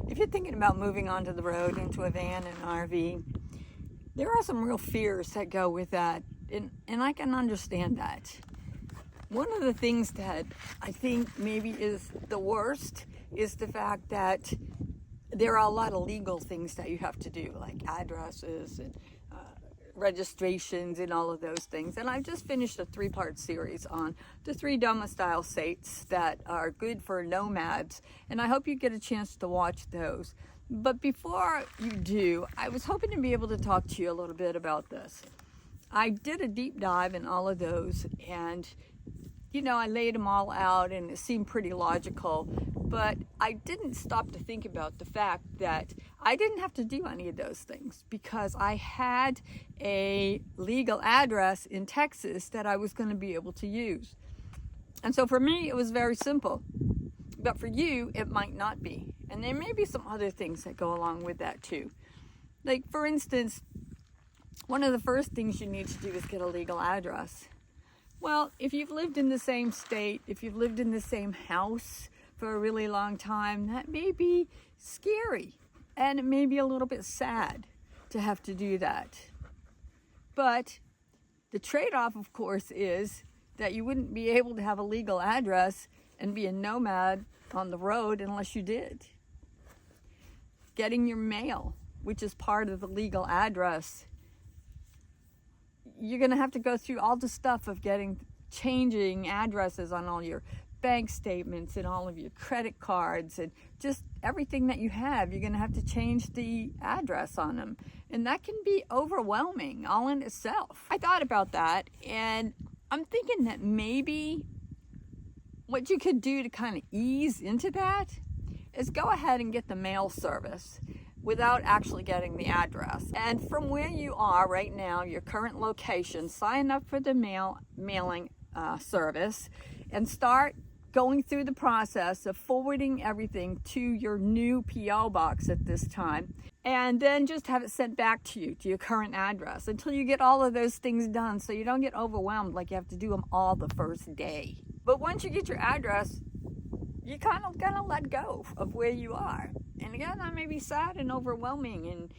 if you're thinking about moving onto the road into a van and an RV, there are some real fears that go with that, and I can understand that. One of the things that I think maybe is the worst is the fact that there are a lot of legal things that you have to do, like addresses and registrations and all of those things. And I've just finished a 3-part series on the 3 domicile states that are good for nomads, and I hope you get a chance to watch those. But before you do, I was hoping to be able to talk to you a little bit about this. I did a deep dive in all of those, and I laid them all out and it seemed pretty logical, but I didn't stop to think about the fact that I didn't have to do any of those things because I had a legal address in Texas that I was going to be able to use. And so for me, it was very simple, but for you, it might not be. And there may be some other things that go along with that too. Like, for instance, one of the first things you need to do is get a legal address. Well, if you've lived in the same state, if you've lived in the same house for a really long time, that may be scary. And it may be a little bit sad to have to do that. But the trade-off, of course, is that you wouldn't be able to have a legal address and be a nomad on the road unless you did. Getting your mail, which is part of the legal address, you're going to have to go through all the stuff of changing addresses on all your bank statements and all of your credit cards and just everything that you have. You're going to have to change the address on them. And that can be overwhelming all in itself. I thought about that, and I'm thinking that maybe what you could do to kind of ease into that is go ahead and get the mail service without actually getting the address. And from where you are right now, your current location, sign up for the mailing service and start going through the process of forwarding everything to your new P.O. box at this time, and then just have it sent back to you, to your current address, until you get all of those things done so you don't get overwhelmed like you have to do them all the first day. But once you get your address, you kind of gotta let go of where you are. And again, that may be sad and overwhelming, and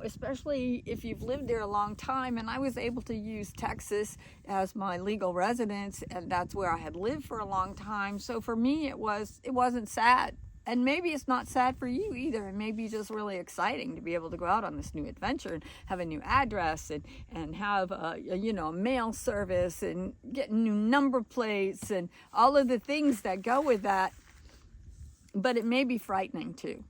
especially if you've lived there a long time. And I was able to use Texas as my legal residence, and that's where I had lived for a long time. So for me, it wasn't sad. And maybe it's not sad for you either. It may be just really exciting to be able to go out on this new adventure and have a new address and have a mail service and get new number plates and all of the things that go with that. But it may be frightening too.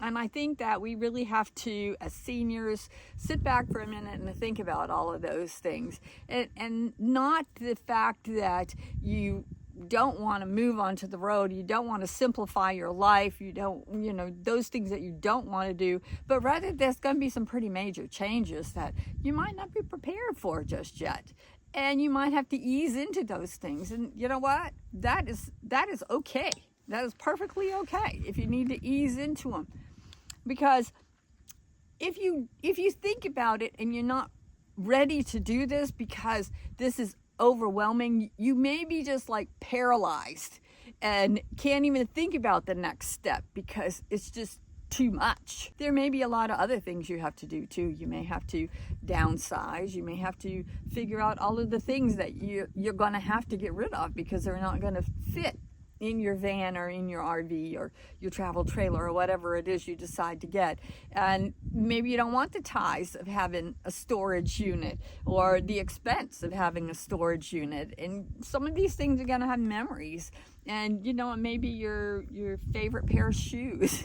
And I think that we really have to, as seniors, sit back for a minute and think about all of those things. And not the fact that you don't want to move onto the road, you don't want to simplify your life, you don't, those things that you don't want to do, but rather there's going to be some pretty major changes that you might not be prepared for just yet. And you might have to ease into those things. And you know what? That is okay. That is perfectly okay if you need to ease into them. Because if you think about it and you're not ready to do this because this is overwhelming, you may be just like paralyzed and can't even think about the next step because it's just too much. There may be a lot of other things you have to do too. You may have to downsize. You may have to figure out all of the things that you're going to have to get rid of because they're not going to fit in your van or in your RV or your travel trailer or whatever it is you decide to get. And maybe you don't want the ties of having a storage unit or the expense of having a storage unit. And some of these things are going to have memories. And it may be your favorite pair of shoes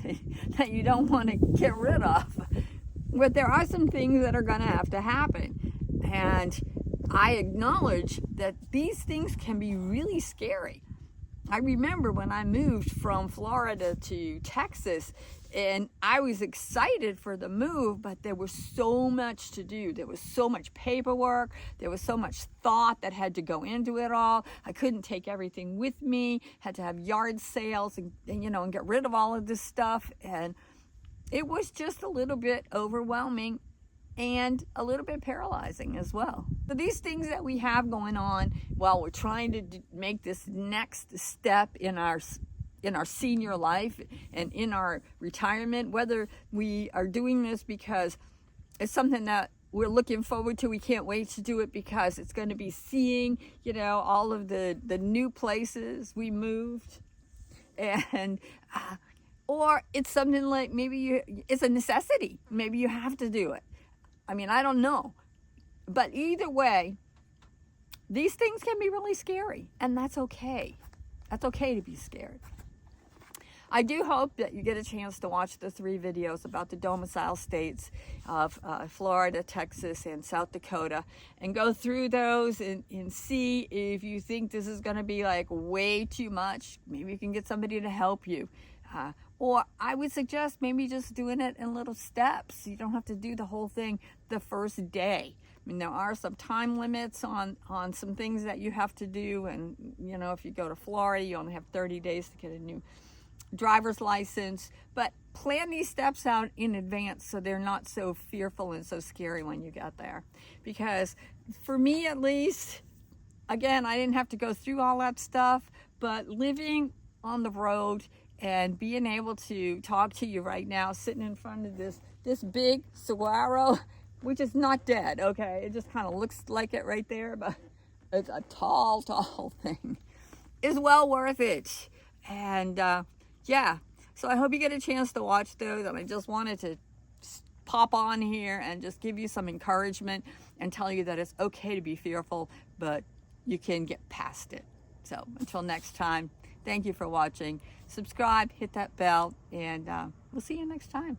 that you don't want to get rid of. But there are some things that are going to have to happen. And I acknowledge that these things can be really scary. I remember when I moved from Florida to Texas, and I was excited for the move, but there was so much to do. There was so much paperwork. There was so much thought that had to go into it all. I couldn't take everything with me. Had to have yard sales and get rid of all of this stuff. And it was just a little bit overwhelming and a little bit paralyzing as well. So these things that we have going on while we're trying to make this next step in our in our senior life and in our retirement, whether we are doing this because it's something that we're looking forward to. We can't wait to do it because it's going to be seeing, all of the new places we moved. And or it's something like it's a necessity. Maybe you have to do it. I mean, I don't know. But either way, these things can be really scary, and that's okay. That's okay to be scared. I do hope that you get a chance to watch the 3 videos about the domicile states of Florida, Texas, and South Dakota, and go through those and see if you think this is going to be like way too much. Maybe you can get somebody to help you. Or I would suggest maybe just doing it in little steps. You don't have to do the whole thing the first day. I mean, there are some time limits on some things that you have to do. And, if you go to Florida, you only have 30 days to get a new driver's license. But plan these steps out in advance so they're not so fearful and so scary when you get there. Because for me, at least, again, I didn't have to go through all that stuff, but living on the road and being able to talk to you right now, sitting in front of this big saguaro, which is not dead, okay? It just kind of looks like it right there, but it's a tall, tall thing, is well worth it. And yeah, so I hope you get a chance to watch those. And I just wanted to pop on here and just give you some encouragement and tell you that it's okay to be fearful, but you can get past it. So until next time, thank you for watching. Subscribe, hit that bell, and we'll see you next time.